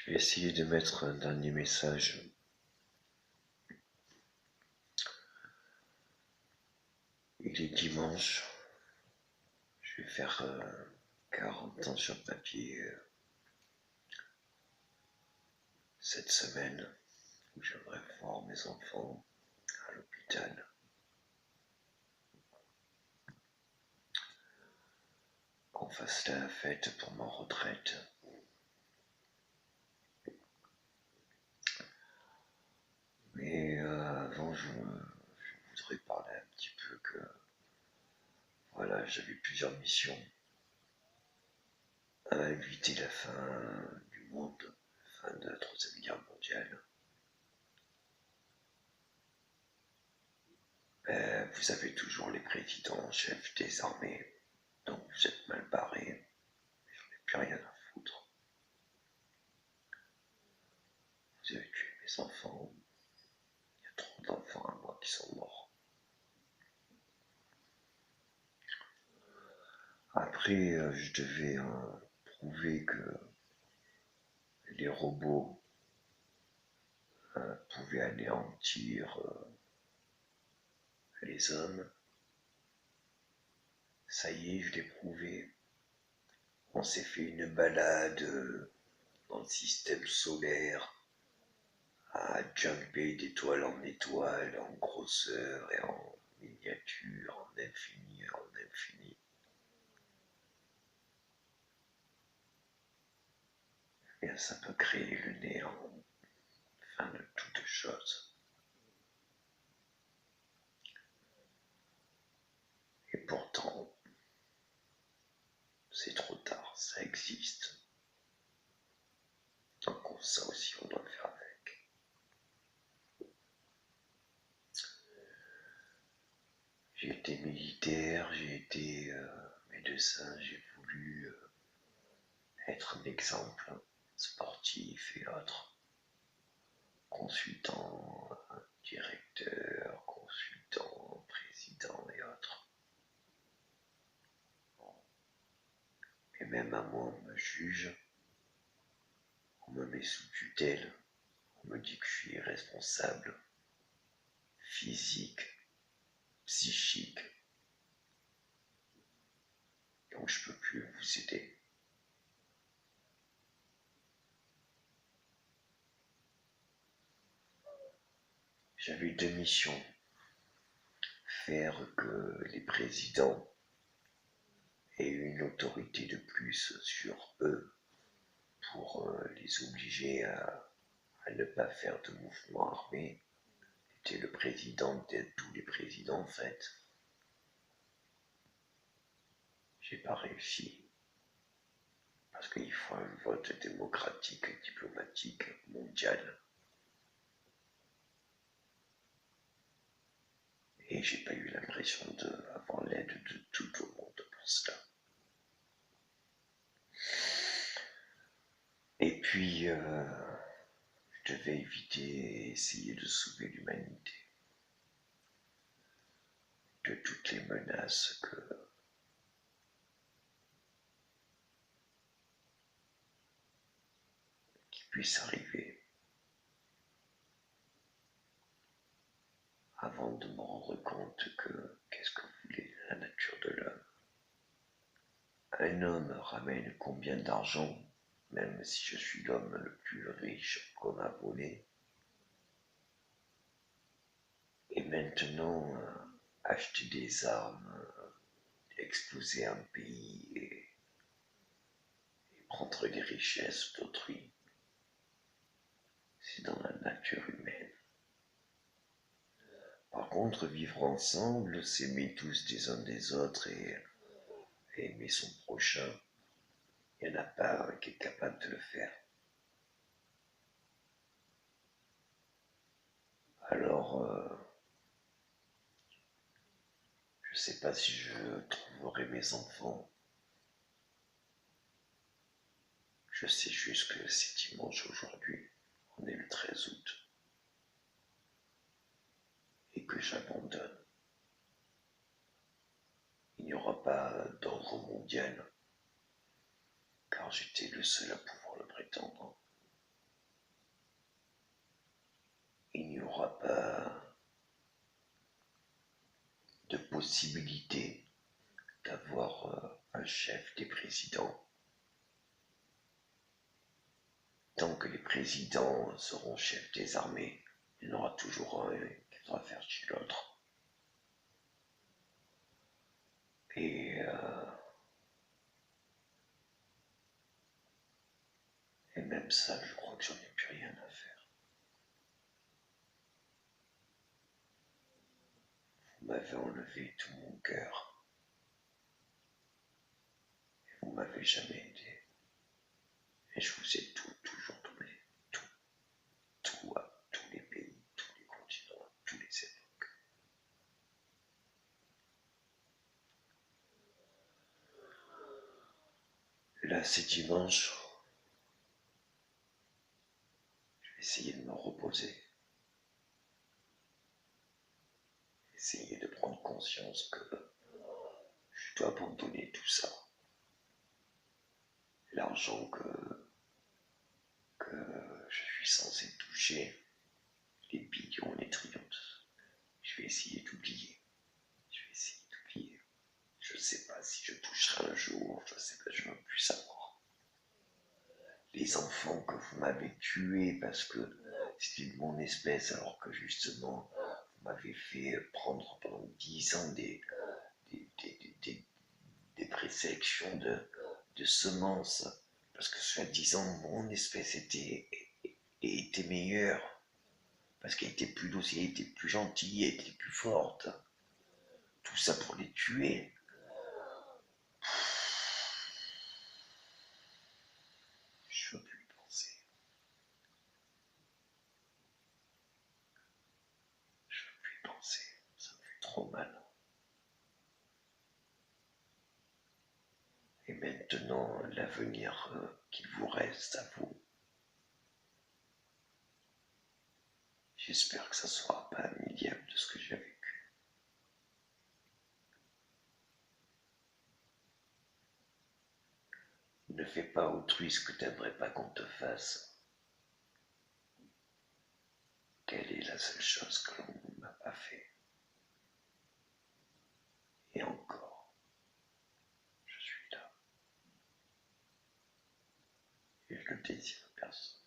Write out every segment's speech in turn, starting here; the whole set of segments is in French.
Je vais essayer de mettre un dernier message. Il est dimanche. Je vais faire 40 ans sur papier cette semaine où j'aimerais voir mes enfants à l'hôpital. Qu'on fasse la fête pour ma retraite. Mais avant, je voudrais parler un petit peu que voilà, j'avais plusieurs missions à éviter la fin du monde, la fin de la Troisième Guerre mondiale. Vous avez toujours les présidents en chef des armées, donc vous êtes mal barrés, j'en ai plus rien à foutre. Vous avez tué mes enfants, il y a trop d'enfants à moi qui sont morts. Après, je devais prouver que les robots pouvaient anéantir les hommes. Ça y est, je l'ai prouvé. On s'est fait une balade dans le système solaire à jumper d'étoile en étoile, en grosseur et en miniature, en infini, en infini. Et ça peut créer le néant, fin de toute chose. Et pourtant, c'est trop tard, ça existe. Donc ça aussi, on doit faire avec. J'ai été militaire, j'ai été médecin, j'ai voulu être un exemple sportif et autres. Consultant, directeur, consultant, président et autres. Et même à moi, on me juge, on me met sous tutelle, on me dit que je suis irresponsable, physique, psychique, donc je peux plus vous aider. J'avais deux missions. Faire que les présidents aient une autorité de plus sur eux pour les obliger à ne pas faire de mouvement armé. J'étais le président de tous les présidents en fait. J'ai pas réussi. Parce qu'il faut un vote démocratique, diplomatique, mondial. Et j'ai pas eu l'impression d'avoir l'aide de tout le monde pour cela. Et puis, je devais éviter et essayer de sauver l'humanité de toutes les menaces qui puissent arriver avant de me rendre compte que qu'est-ce que voulait la nature de l'homme. Un homme ramène combien d'argent, même si je suis l'homme le plus riche qu'on a volé. Et maintenant, acheter des armes, exploser un pays et prendre les richesses d'autrui, c'est dans la nature humaine. Par contre, vivre ensemble, s'aimer tous des uns des autres et aimer son prochain, il n'y en a pas un qui est capable de le faire. Alors, je ne sais pas si je trouverai mes enfants. Je sais juste que c'est dimanche aujourd'hui, on est le 13 août, et que j'abandonne. Il n'y aura pas d'ordre mondial, car j'étais le seul à pouvoir le prétendre. il n'y aura pas de possibilité d'avoir un chef des présidents. Tant que les présidents seront chefs des armées, il y en aura toujours un qui devra faire chez l'autre. Et même ça, je crois que j'en ai plus rien à faire. Vous m'avez enlevé tout mon cœur. Et vous m'avez jamais aidé. Et je vous ai toujours donné. Tout à tous les pays, tous les continents, tous les époques. Là, c'est dimanche. Je vais essayer de me reposer. Essayer de prendre conscience que je dois abandonner tout ça. L'argent que je suis censé toucher, les billions, les triomphes, je vais essayer d'oublier. Je vais essayer d'oublier. Je ne sais pas si je toucherai un jour, je ne sais pas, je ne veux plus savoir. Les enfants que vous m'avez tués parce que c'était de mon espèce, alors que justement, vous m'avez fait prendre pendant 10 ans des présélections de semences, parce que soi-disant, mon espèce était meilleure, parce qu'elle était plus douce, elle était plus gentille, elle était plus forte. Tout ça pour les tuer. Je ne veux plus y penser. Je ne veux plus y penser. Ça me fait trop mal. Et maintenant, l'avenir qu'il vous reste à vous, j'espère que ça ne sera pas un millième de ce que j'ai vécu. Ne fais pas autrui ce que tu n'aimerais pas qu'on te fasse. Quelle est la seule chose que l'on ne m'a pas fait? Et encore, je suis là. Et je le désire à personne.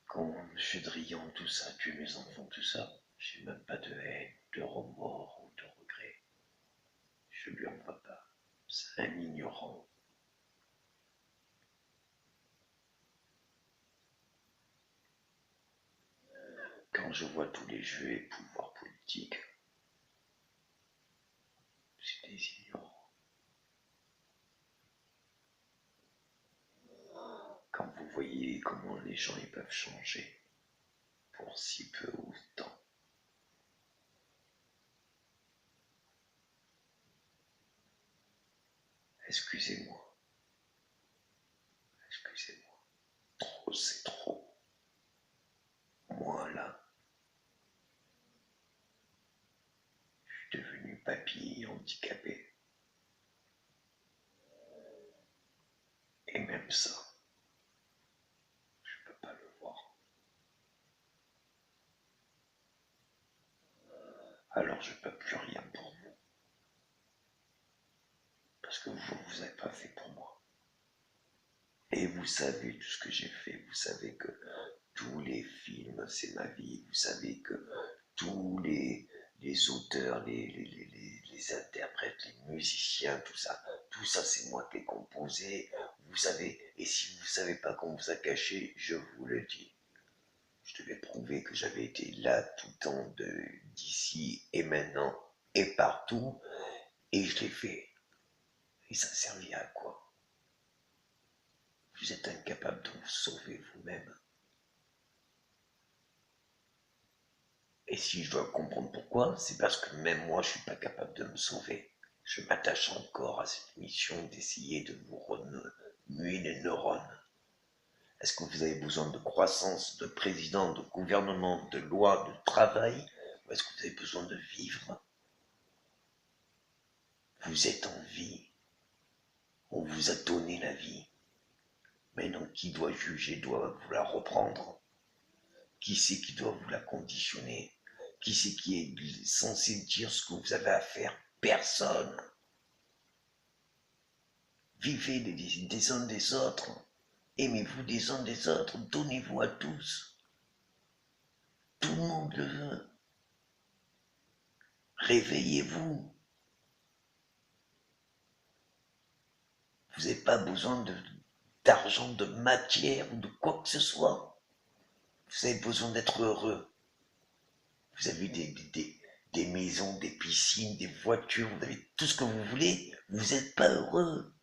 Quand M. Drian, tout ça, tue mes enfants, tout ça, j'ai même pas de haine, de remords ou de regrets. Je lui en veux pas. C'est un ignorant. Quand je vois tous les jeux et pouvoirs politiques, c'est des ignorants. Quand vous voyez comment les gens ils peuvent changer pour si peu ou temps, excusez-moi, excusez-moi, trop c'est trop. Moi là, je suis devenu papy handicapé. Et même ça, je peux pas le voir. Alors je peux plus rien pour vous. Parce que vous n'avez pas fait pour moi. Et vous savez tout ce que j'ai fait. Vous savez que tous les films, c'est ma vie. Vous savez que tous les auteurs, les interprètes, les musiciens, tout ça c'est moi qui ai composé. Vous savez, et si vous ne savez pas qu'on vous a caché, je vous le dis. Je devais prouver que j'avais été là tout le temps d'ici et maintenant et partout, et je l'ai fait. Et ça servit à quoi? Vous êtes incapable de vous sauver vous-même. Et si je dois comprendre pourquoi, c'est parce que même moi, je suis pas capable de me sauver. Je m'attache encore à cette mission d'essayer de vous remuer les neurones. Est-ce que vous avez besoin de croissance, de président, de gouvernement, de loi, de travail? Ou est-ce que vous avez besoin de vivre? Vous êtes en vie. On vous a donné la vie. Maintenant, qui doit juger doit vous la reprendre? Qui c'est qui doit vous la conditionner? Qui c'est qui est censé dire ce que vous avez à faire? Personne. Vivez des uns des autres. Aimez-vous des uns des autres. Donnez-vous à tous. Tout le monde le veut. Réveillez-vous. Vous n'avez pas besoin d'argent, de matière ou de quoi que ce soit. Vous avez besoin d'être heureux. Vous avez des maisons, des piscines, des voitures, vous avez tout ce que vous voulez. Vous n'êtes pas heureux.